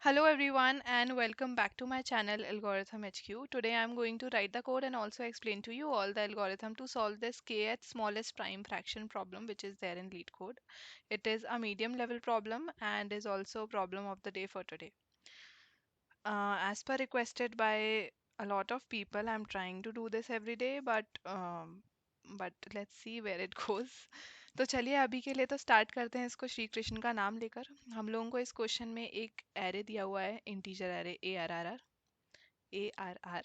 Hello everyone and welcome back to my channel Algorithm HQ. Today I am going to write the code and also explain to you all the algorithm to solve this kth smallest prime fraction problem which is there in LeetCode. It is a medium level problem and is also problem of the day for today. As per requested by a lot of people, I'm trying to do this every day but let's see where it goes. तो चलिए अभी के लिए तो start करते हैं इसको श्री कृष्ण का नाम लेकर। हम लोगों को इस क्वेश्चन में एक एरे दिया हुआ है, integer array A are R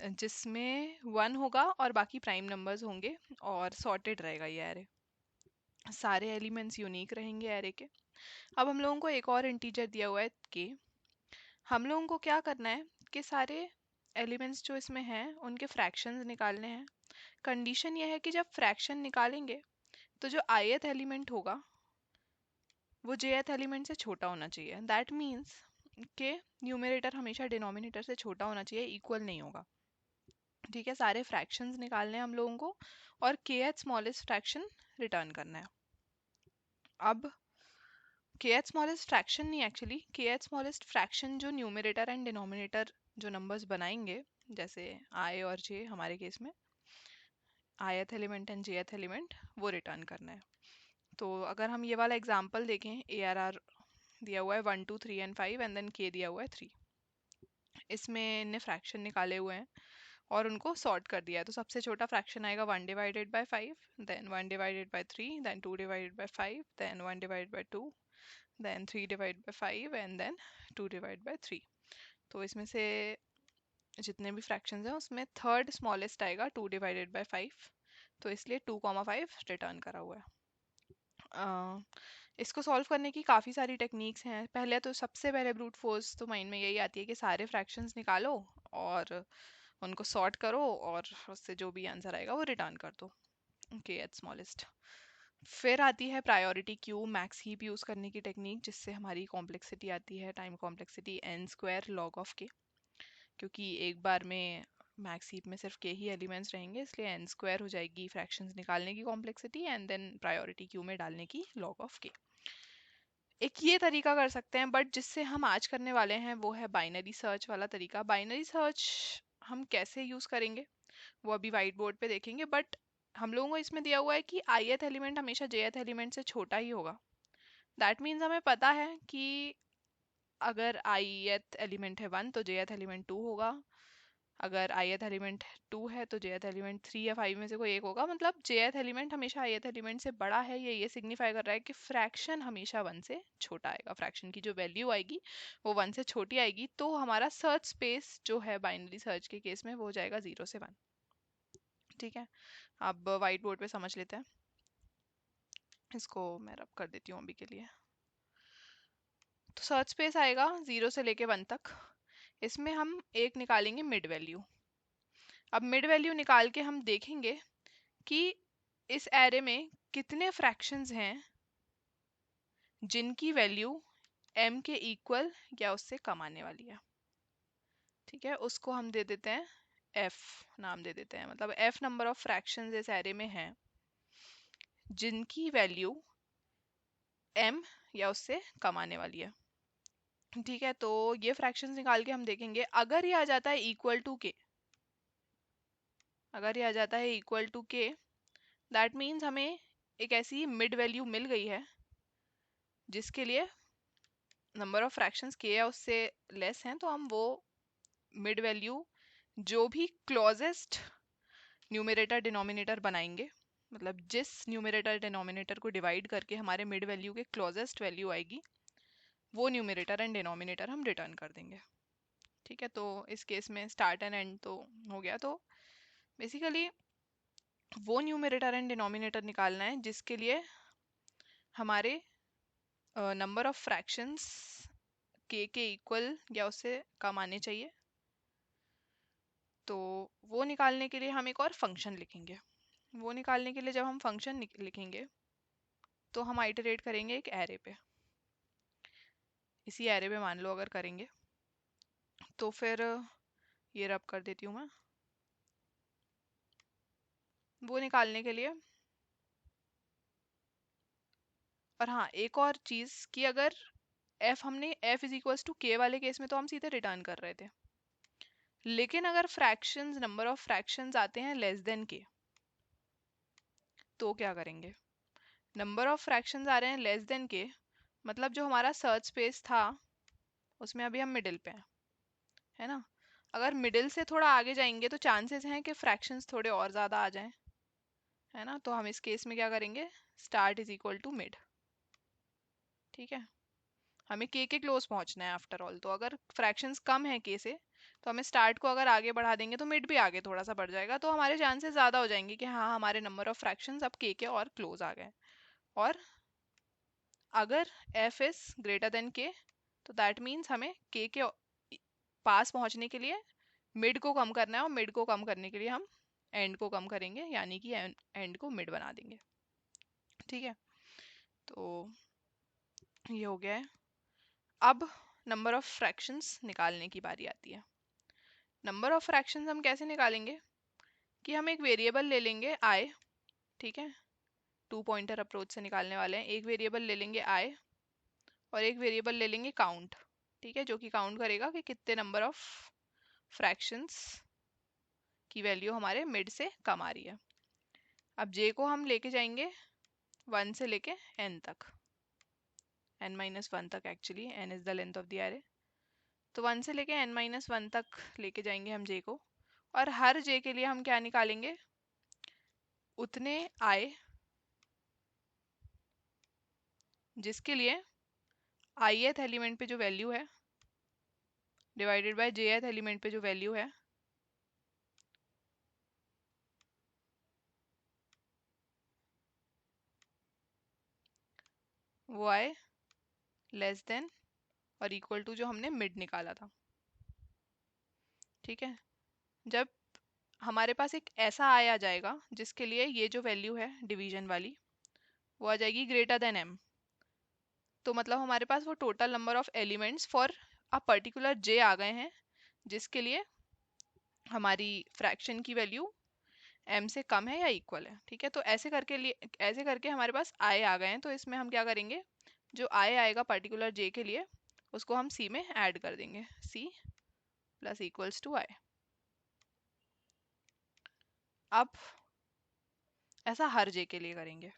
जिसमें 1 होगा और बाकी प्राइम नंबर्स होंगे और सॉर्टेड रहेगा ये एरे। सारे एलिमेंट्स यूनिक रहेंगे एरे के। अब हम लोगों को एक और इंटीजर दिया हुआ है के। हम लोगों को क्या करना है कि सारे एलिमेंट्स जो इसमें हैं उनके फ्रैक्शंस निकालने हैं। कंडीशन ये है कि जब फ्रैक्शन निकालेंगे तो जो ith एलिमेंट होगा वो jth एलिमेंट से छोटा होना चाहिए। दैट मीन्स कि न्यूमरेटर हमेशा डिनोमिनेटर से छोटा होना चाहिए, इक्वल नहीं होगा। ठीक है, सारे फ्रैक्शंस निकालने हैं हम लोगों को और kth स्मॉलेस्ट फ्रैक्शन रिटर्न करना है। अब kth स्मॉलेस्ट फ्रैक्शन नहीं, एक्चुअली kth स्मॉलेस्ट फ्रैक्शन जो न्यूमरेटर एंड डिनोमिनेटर जो नंबर्स बनाएंगे, जैसे i और j हमारे केस में ith element and jth element, वो रिटर्न करना है। तो अगर हम ये वाला एग्जांपल देखें, ARR दिया हुआ है 1 2 3 एंड 5 एंड देन k दिया हुआ है 3। इसमें इनने फ्रैक्शन निकाले हुए हैं और उनको सॉर्ट कर दिया है। तो सबसे छोटा फ्रैक्शन आएगा 1 divided by 5, then 1 divided by 3, then 2 divided by 5, then 1 divided by 2, then 3 divided by 5 and then 2 divided by 3। तो इसमें से जितने भी फ्रैक्शंस हैं उसमें थर्ड स्मॉलेस्ट आएगा 2 डिवाइडेड बाय 5, तो इसलिए 2,5 रिटर्न करा हुआ है। इसको सॉल्व करने की काफ़ी सारी टेक्निक्स हैं। पहले तो सबसे पहले ब्रूट फोर्स तो माइंड में यही आती है कि सारे फ्रैक्शंस निकालो और उनको सॉर्ट करो और उससे जो भी आंसर आएगा वो रिटर्न कर दो के एट स्मॉलेस्ट। फिर आती है priority queue, max heap use करने की टेक्निक, जिससे हमारी कॉम्प्लेक्सिटी आती है time complexity n square log of के, क्योंकि एक बार में मैक्स हीप में सिर्फ के ही एलिमेंट्स रहेंगे, इसलिए n स्क्वायर हो जाएगी फ्रैक्शंस निकालने की complexity and then priority queue में डालने की लॉग ऑफ के। एक ये तरीका कर सकते हैं, बट जिससे हम आज करने वाले हैं वो है बाइनरी सर्च वाला तरीका। बाइनरी सर्च हम कैसे यूज़ करेंगे वो अभी वाइट बोर्ड पे देखेंगे, बट हम लोगों को इसमें दिया हुआ है कि ith एलिमेंट हमेशा jth एलिमेंट से छोटा ही होगा। दैट मीन्स हमें पता है कि अगर ith एलिमेंट है 1 तो jth एलिमेंट 2 होगा, अगर ith एलिमेंट 2 है तो jth एलिमेंट 3 या 5 में से कोई एक होगा। मतलब jth एलिमेंट हमेशा ith एलिमेंट से बड़ा है, ये सिग्निफाई कर रहा है कि फ्रैक्शन हमेशा 1 से छोटा आएगा। फ्रैक्शन की जो वैल्यू आएगी वो 1 से छोटी आएगी, तो हमारा सर्च स्पेस जो है बाइनरी सर्च के केस में वो हो जाएगा 0 से 1। ठीक है, अब वाइट बोर्ड पे समझ लेते हैं। इसको मैं रब कर देती हूँ अभी के लिए। तो सर्च स्पेस आएगा 0 से लेके 1 तक। इसमें हम एक निकालेंगे मिड वैल्यू। अब मिड वैल्यू निकाल के हम देखेंगे कि इस एरे में कितने फ्रैक्शंस हैं जिनकी वैल्यू m के इक्वल या उससे कम आने वाली है। ठीक है, उसको हम दे देते हैं f, नाम दे देते हैं। मतलब f नंबर ऑफ फ्रैक्शंस इस एरे में हैं जिनकी वैल्यू m या उससे कम आने वाली है। ठीक है, तो ये फ्रैक्शंस निकाल के हम देखेंगे। अगर ये आ जाता है इक्वल टू के, अगर ये आ जाता है इक्वल टू के, दैट मीन्स हमें एक ऐसी मिड वैल्यू मिल गई है जिसके लिए नंबर ऑफ फ्रैक्शंस के या उससे लेस हैं, तो हम वो मिड वैल्यू जो भी क्लोजेस्ट न्यूमरेटर डिनोमिनेटर बनाएंगे, मतलब जिस न्यूमरेटर डिनोमिनेटर को डिवाइड करके हमारे मिड वैल्यू के क्लोजेस्ट वैल्यू आएगी, वो न्यूमरेटर एंड डिनोमिनेटर हम रिटर्न कर देंगे। ठीक है, तो इस केस में स्टार्ट एंड एंड तो हो गया। तो बेसिकली वो न्यूमरेटर एंड डिनोमिनेटर निकालना है जिसके लिए हमारे नंबर ऑफ फ्रैक्शंस के इक्वल या उससे कम आने चाहिए। तो वो निकालने के लिए हम एक और फंक्शन लिखेंगे। वो निकालने के लिए जब हम फंक्शन लिखेंगे तो हम आइटरेट करेंगे एक एरे पे। इसी एरे पे मान लो अगर करेंगे तो फिर ये रब कर देती हूँ मैं। वो निकालने के लिए, और हाँ एक और चीज़ कि अगर एफ हमने एफ इज इक्वल्स टू के वाले केस में तो हम सीधे रिटर्न कर रहे थे, लेकिन अगर फ्रैक्शंस, नंबर ऑफ फ्रैक्शंस आते हैं लेस देन के, तो क्या करेंगे? नंबर ऑफ फ्रैक्शंस आ रहे हैं लेस देन के, मतलब जो हमारा सर्च स्पेस था उसमें अभी हम मिडिल पे हैं, है ना? अगर मिडिल से थोड़ा आगे जाएंगे तो चांसेस हैं कि फ्रैक्शंस थोड़े और ज़्यादा आ जाएं, है ना? तो हम इस केस में क्या करेंगे? Start is equal to mid. ठीक है, हमें के क्लोज पहुंचना है आफ्टर ऑल, तो अगर फ्रैक्शंस कम है के से तो हमें स्टार्ट को अगर आगे बढ़ा देंगे तो मिड भी आगे थोड़ा सा बढ़ जाएगा, तो हमारे चांसेस ज़्यादा हो जाएंगे कि हाँ हमारे नंबर ऑफ फ्रैक्शंस अब के और क्लोज आ गए। और अगर एफ इज ग्रेटर देन के तो दैट मीन्स हमें के पास पहुंचने के लिए मिड को कम करना है, और मिड को कम करने के लिए हम एंड को कम करेंगे, यानी कि एंड को मिड बना देंगे। ठीक है, तो ये हो गया है। अब नंबर ऑफ फ्रैक्शंस निकालने की बारी आती है। नंबर ऑफ फ्रैक्शंस हम कैसे निकालेंगे कि हम एक वेरिएबल ले लेंगे आई, ठीक है, टू पॉइंटर अप्रोच से निकालने वाले हैं। एक वेरिएबल ले लेंगे आई और एक वेरिएबल ले लेंगे काउंट, ठीक है, जो कि काउंट करेगा कि कितने नंबर ऑफ फ्रैक्शंस की वैल्यू हमारे मिड से कम आ रही है। अब जे को हम लेके जाएंगे 1 से लेके n तक, n-1 तक, actually n is the length of the array. तो 1 से लेके n-1 तक लेके जाएंगे हम जे को, और हर जे के लिए हम क्या निकालेंगे? उतने आई जिसके लिए ith एलिमेंट पे जो वैल्यू है डिवाइडेड बाय jth एलिमेंट पे जो वैल्यू है वो आई लेस देन और इक्वल टू जो हमने मिड निकाला था। ठीक है, जब हमारे पास एक ऐसा आई आ जाएगा जिसके लिए ये जो वैल्यू है डिवीजन वाली वो आ जाएगी ग्रेटर देन m, तो मतलब हमारे पास वो total number of elements for a particular j आ गए हैं जिसके लिए हमारी फ्रैक्शन की वैल्यू m से कम है या इक्वल है। ठीक है, तो ऐसे करके हमारे पास आई आ गए हैं, तो इसमें हम क्या करेंगे? जो आई आएगा पर्टिकुलर जे के लिए उसको हम c में ऐड कर देंगे, c प्लस इक्वल्स टू आई। अब ऐसा हर जे के लिए करेंगे,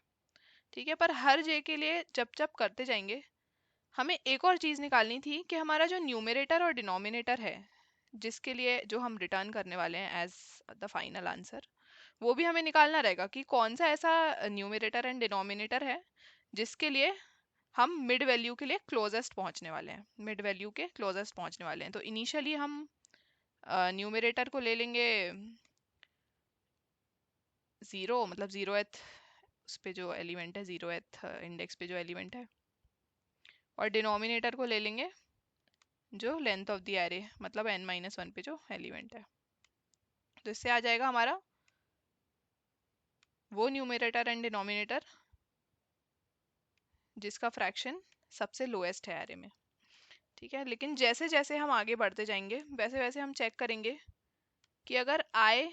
ठीक है, पर हर जे के लिए जब जब करते जाएंगे हमें एक और चीज़ निकालनी थी कि हमारा जो न्यूमरेटर और डिनोमिनेटर है जिसके लिए जो हम रिटर्न करने वाले हैं एज द फाइनल आंसर, वो भी हमें निकालना रहेगा कि कौन सा ऐसा न्यूमरेटर एंड डिनोमिनेटर है जिसके लिए हम मिड वैल्यू के लिए क्लोजेस्ट पहुंचने वाले हैं, मिड वैल्यू के क्लोजेस्ट पहुंचने वाले हैं। तो इनिशियली हम न्यूमरेटर को ले लेंगे 0, मतलब 0th उस पे जो एलिमेंट है, 0th इंडेक्स पे जो एलिमेंट है, और डिनोमिनेटर को ले लेंगे जो लेंथ ऑफ द एरे मतलब n-1 पे जो एलिमेंट है। तो इससे आ जाएगा हमारा वो न्यूमरेटर एंड डिनोमिनेटर जिसका फ्रैक्शन सबसे लोएस्ट है एरे में। ठीक है, लेकिन जैसे जैसे हम आगे बढ़ते जाएंगे वैसे वैसे हम चेक करेंगे कि अगर आई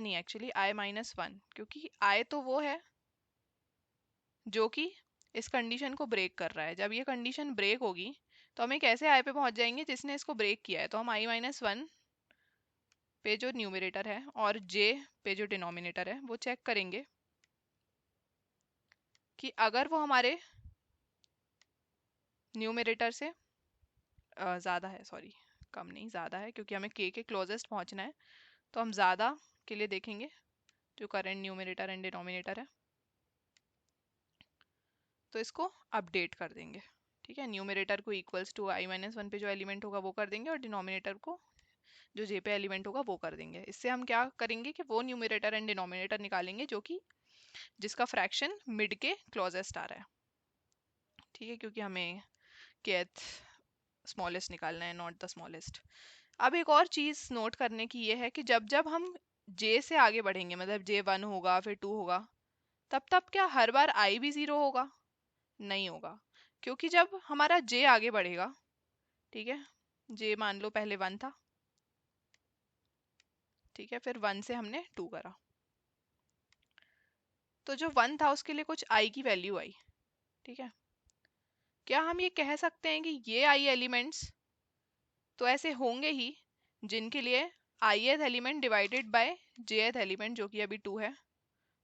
नहीं, एक्चुअली i-1, क्योंकि i तो वो है जो कि इस कंडीशन को ब्रेक कर रहा है। जब ये कंडीशन ब्रेक होगी तो हम एक ऐसे आई पे पहुंच जाएंगे जिसने इसको ब्रेक किया है, तो हम i-1 पे जो न्यूमरेटर है और j पे जो डिनोमिनेटर है वो चेक करेंगे कि अगर वो हमारे न्यूमरेटर से ज़्यादा है, सॉरी कम नहीं ज़्यादा है, क्योंकि हमें के क्लोजेस्ट पहुंचना है, तो हम ज़्यादा के लिए देखेंगे जो करेंट न्यूमरेटर एंड डिनोमिनेटर है, तो इसको अपडेट कर देंगे। ठीक है, न्यूमरेटर को इक्वल्स टू i-1 पे जो एलिमेंट होगा वो कर देंगे और डिनोमिनेटर को जो जे पे एलिमेंट होगा वो कर देंगे। इससे हम क्या करेंगे कि वो न्यूमरेटर एंड डिनोमिनेटर निकालेंगे जो कि जिसका फ्रैक्शन मिड के क्लोजेस्ट आ रहा है। ठीक है, क्योंकि हमें kth स्मॉलेस्ट निकालना है, नॉट द स्मॉलेस्ट। अब एक और चीज़ नोट करने की ये है कि जब जब हम जे से आगे बढ़ेंगे, मतलब J1 होगा फिर 2 होगा, तब तब क्या हर बार आई भी 0 होगा? नहीं होगा, क्योंकि जब हमारा जे आगे बढ़ेगा, ठीक है, जे मान लो पहले 1 था, ठीक है, फिर 1 से हमने 2 करा, तो जो 1 था उसके लिए कुछ आई की वैल्यू आई, ठीक है, क्या हम ये कह सकते हैं कि ये आई एलिमेंट्स तो ऐसे होंगे ही जिनके लिए ith element divided by jth element जो कि अभी 2 है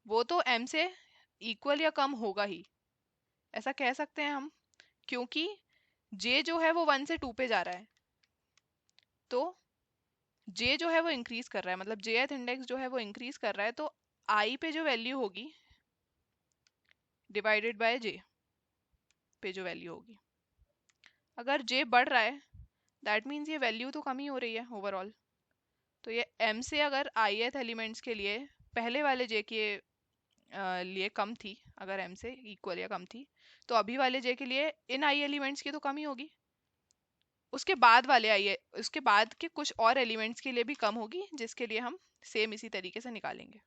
वो तो m से इक्वल या कम होगा ही, ऐसा कह सकते हैं हम, क्योंकि j जो है वो 1 से 2 पे जा रहा है, तो j जो है वो इंक्रीज कर रहा है, मतलब jth इंडेक्स जो है वो इंक्रीज कर रहा है, तो i पे जो वैल्यू होगी डिवाइडेड बाय j पे जो वैल्यू होगी, अगर j बढ़ रहा है दैट मीन्स ये वैल्यू तो कम ही हो रही है ओवरऑल। तो ये m से अगर ith एलिमेंट्स के लिए पहले वाले j के लिए कम थी, अगर m से इक्वल या कम थी, तो अभी वाले j के लिए इन i एलिमेंट्स की तो कम ही होगी, उसके बाद वाले आई उसके बाद के कुछ और एलिमेंट्स के लिए भी कम होगी, जिसके लिए हम सेम इसी तरीके से निकालेंगे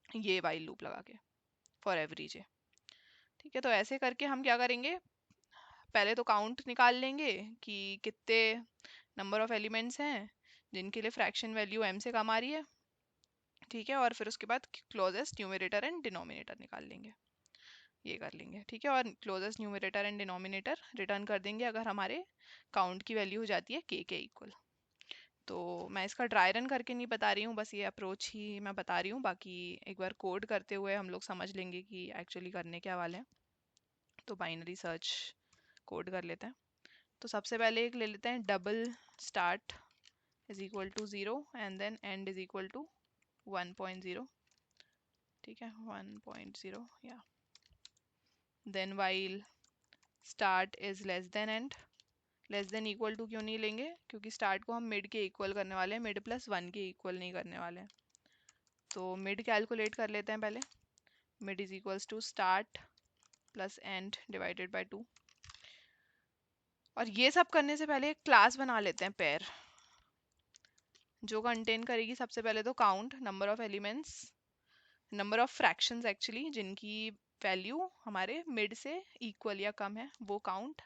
ये वाइल लूप लगा के फॉर एवरी j। ठीक है, तो ऐसे करके हम क्या करेंगे, पहले तो काउंट निकाल लेंगे कि कितने नंबर ऑफ एलिमेंट्स हैं जिनके लिए फ्रैक्शन वैल्यू m से कम आ रही है। ठीक है, और फिर उसके बाद क्लोजेस्ट न्यूमरेटर एंड डिनोमिनेटर निकाल लेंगे, ये कर लेंगे। ठीक है, और closest numerator and denominator return कर देंगे अगर हमारे काउंट की वैल्यू हो जाती है k के इक्वल। तो मैं इसका ड्राई रन करके नहीं बता रही हूँ, बस ये अप्रोच ही मैं बता रही हूँ, बाकी एक बार कोड करते हुए हम लोग समझ लेंगे कि एक्चुअली करने क्या वाले हैं। तो बाइनरी सर्च कोड कर लेते हैं। तो सबसे पहले एक ले लेते हैं double start is equal to 0 and then end is equal to 1.0। ठीक है, 1.0 या then while start is less than end. Less than equal to क्यों नहीं लेंगे, क्योंकि स्टार्ट को हम मिड के इक्वल करने वाले हैं, मिड प्लस 1 के इक्वल नहीं करने वाले हैं। तो मिड कैलकुलेट कर लेते हैं पहले, mid is equals to start plus end divided by 2। और ये सब करने से पहले एक क्लास बना लेते हैं पेयर, जो कंटेन करेगी सबसे पहले तो count number of elements, number of fractions actually जिनकी वैल्यू हमारे मिड से इक्वल या कम है वो count,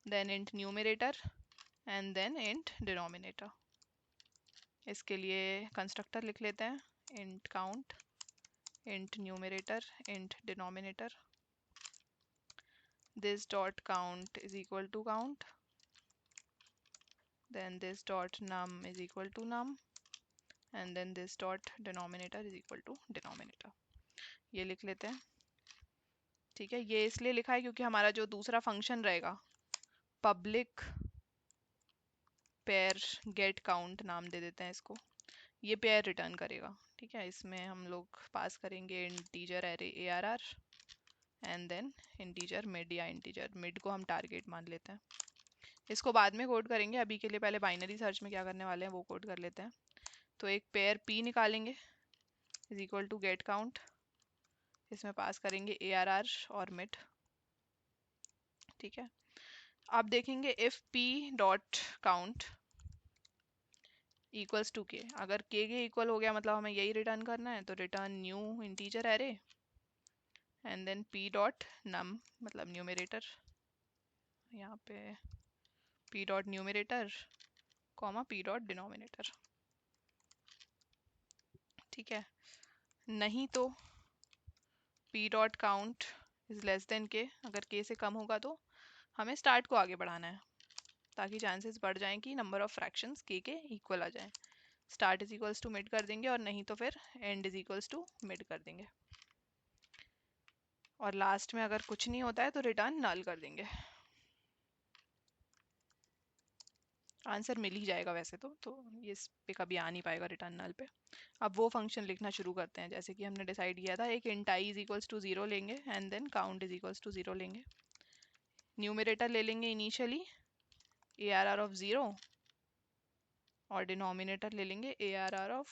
then int numerator and then int denominator. इसके लिए कंस्ट्रक्टर लिख लेते हैं, int count int numerator int denominator, this dot count is equal to count, then this dot num is equal to num, and then this dot denominator is equal to denominator। ये लिख लेते हैं। ठीक है, ये इसलिए लिखा है क्योंकि हमारा जो दूसरा फंक्शन रहेगा पब्लिक पेयर गेट काउंट नाम दे देते हैं इसको, ये पेयर रिटर्न करेगा। ठीक है, इसमें हम लोग पास करेंगे integer array ARR and then integer mid, या इंटीजर मिड को हम टारगेट मान लेते हैं। इसको बाद में कोड करेंगे, अभी के लिए पहले बाइनरी सर्च में क्या करने वाले हैं वो कोड कर लेते हैं। तो एक पेयर p निकालेंगे is equal to get count, इसमें पास करेंगे ARR और मिड। ठीक है, अब देखेंगे if p dot count equals to k, अगर k के इक्वल हो गया मतलब हमें यही रिटर्न करना है, तो return new integer array and then p dot num मतलब न्यूमरेटर, यहाँ पे p dot numerator comma p dot denominator. ठीक है, नहीं तो p dot count is less than k, अगर k से कम होगा तो हमें स्टार्ट को आगे बढ़ाना है ताकि चांसेस बढ़ जाएं कि नंबर ऑफ फ्रैक्शंस k के इक्वल आ जाएं। Start is equals to mid कर देंगे, और नहीं तो फिर end is equals to mid कर देंगे, और लास्ट में अगर कुछ नहीं होता है तो रिटर्न नल कर देंगे। आंसर मिल ही जाएगा वैसे तो ये इस पे कभी आ नहीं पाएगा रिटर्न नल पे। अब वो फंक्शन लिखना शुरू करते हैं, जैसे कि हमने डिसाइड किया था, एक int I is equals to 0 लेंगे and then count is equals to 0 लेंगे, न्यूमरेटर ले लेंगे इनिशियली ARR ऑफ 0 और डिनोमिनेटर ले लेंगे ARR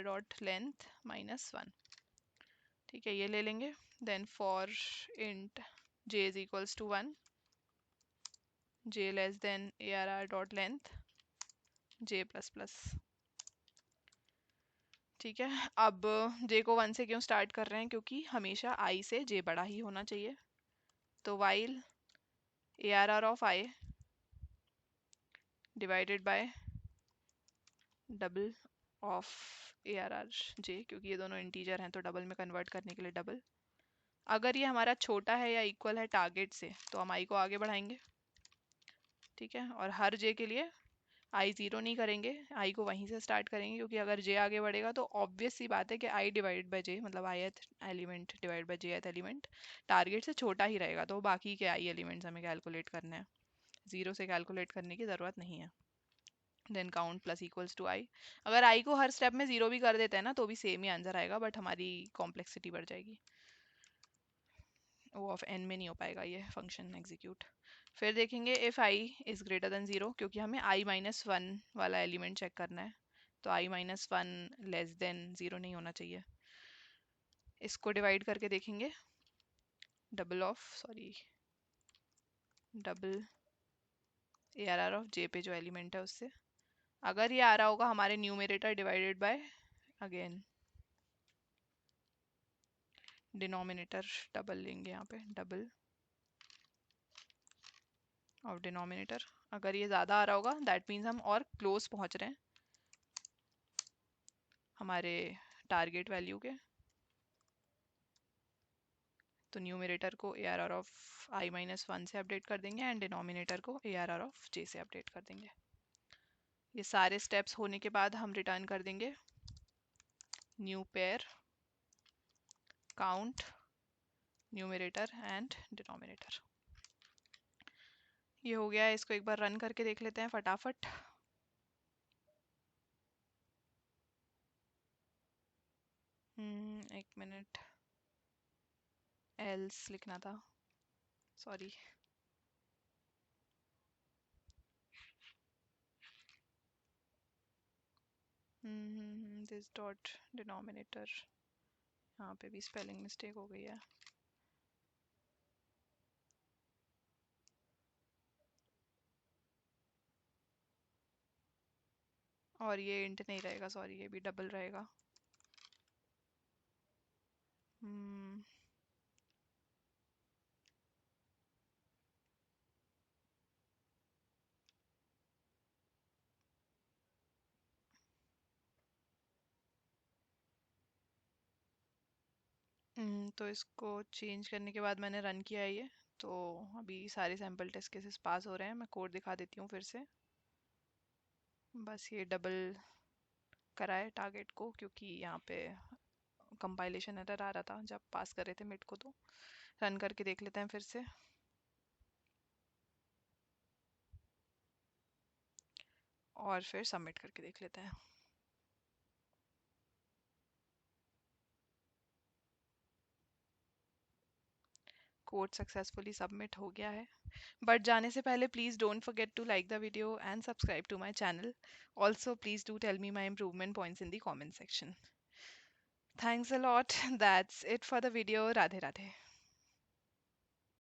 डॉट लेंथ -1। ठीक है, ये ले लेंगे, then for int j is equals to 1, j less than ARR dot length j plus plus. ठीक है, अब j को 1 से क्यों स्टार्ट कर रहे हैं, क्योंकि हमेशा i से j बड़ा ही होना चाहिए। तो while ARR of i divided by double of A R R J, क्योंकि ये दोनों इंटीजर हैं तो डबल में कन्वर्ट करने के लिए डबल। अगर ये हमारा छोटा है या इक्वल है टारगेट से तो हम आई को आगे बढ़ाएंगे, ठीक है। और हर जे के लिए आई ज़ीरो नहीं करेंगे, आई को वहीं से स्टार्ट करेंगे, क्योंकि अगर जे आगे बढ़ेगा तो ऑब्वियस सी बात है कि आई डिवाइड बाई जे, मतलब आई एथ एलिमेंट डिवाइड बाई जे एथ एलिमेंट टारगेट से छोटा ही रहेगा, तो बाकी के आई एलिमेंट्स हमें कैलकुलेट करने हैं, ज़ीरो से कैलकुलेट करने की ज़रूरत नहीं है। Then count plus equals to I. अगर आई को हर स्टेप में ज़ीरो भी कर देते हैं ना तो भी सेम ही आंसर आएगा, बट हमारी कॉम्प्लेक्सिटी बढ़ जाएगी, वो ऑफ एन में नहीं हो पाएगा ये फंक्शन एग्जीक्यूट। फिर देखेंगे if I is greater than zero, क्योंकि हमें आई माइनस वन वाला एलिमेंट चेक करना है, तो I minus one less than zero नहीं होना चाहिए। इसको डिवाइड करके देखेंगे, double of double a are are of j पे जो एलिमेंट है उससे, अगर ये आ रहा होगा हमारे numerator divided by again denominator, double लेंगे यहाँ पे, डबल ऑफ डिनोमिनेटर। अगर ये ज़्यादा आ रहा होगा दैट मीन्स हम और क्लोज पहुँच रहे हैं हमारे टारगेट वैल्यू के, तो न्यूमरेटर को A are are of I minus one से अपडेट कर देंगे एंड डिनोमिनेटर को A are are of J से अपडेट कर देंगे। ये सारे स्टेप्स होने के बाद हम रिटर्न कर देंगे new pair count numerator and denominator. ये हो गया है, इसको एक बार रन करके देख लेते हैं फटाफट। एक मिनट, एल्स लिखना था, सॉरी। दिस डॉट डिनोमिनेटर, यहाँ पे भी स्पेलिंग मिस्टेक हो गई है। और ये इंट नहीं रहेगा, सॉरी, ये भी डबल रहेगा। तो इसको चेंज करने के बाद मैंने रन किया है ये, तो अभी सारे सैम्पल टेस्ट केसेस पास हो रहे हैं। मैं कोड दिखा देती हूँ फिर से, बस ये डबल कराए टारगेट को, क्योंकि यहाँ पे कंपाइलेशन एरर आ रहा था जब पास कर रहे थे मिड को। तो रन करके देख लेते हैं फिर से, और फिर सबमिट करके देख लेते हैं। कोड सक्सेसफुली सबमिट हो गया है, बट जाने से पहले please don't forget to like the video and subscribe to my channel. Also please do tell me my improvement points in the comment section. Thanks a lot. That's it for the video. Radhe Radhe.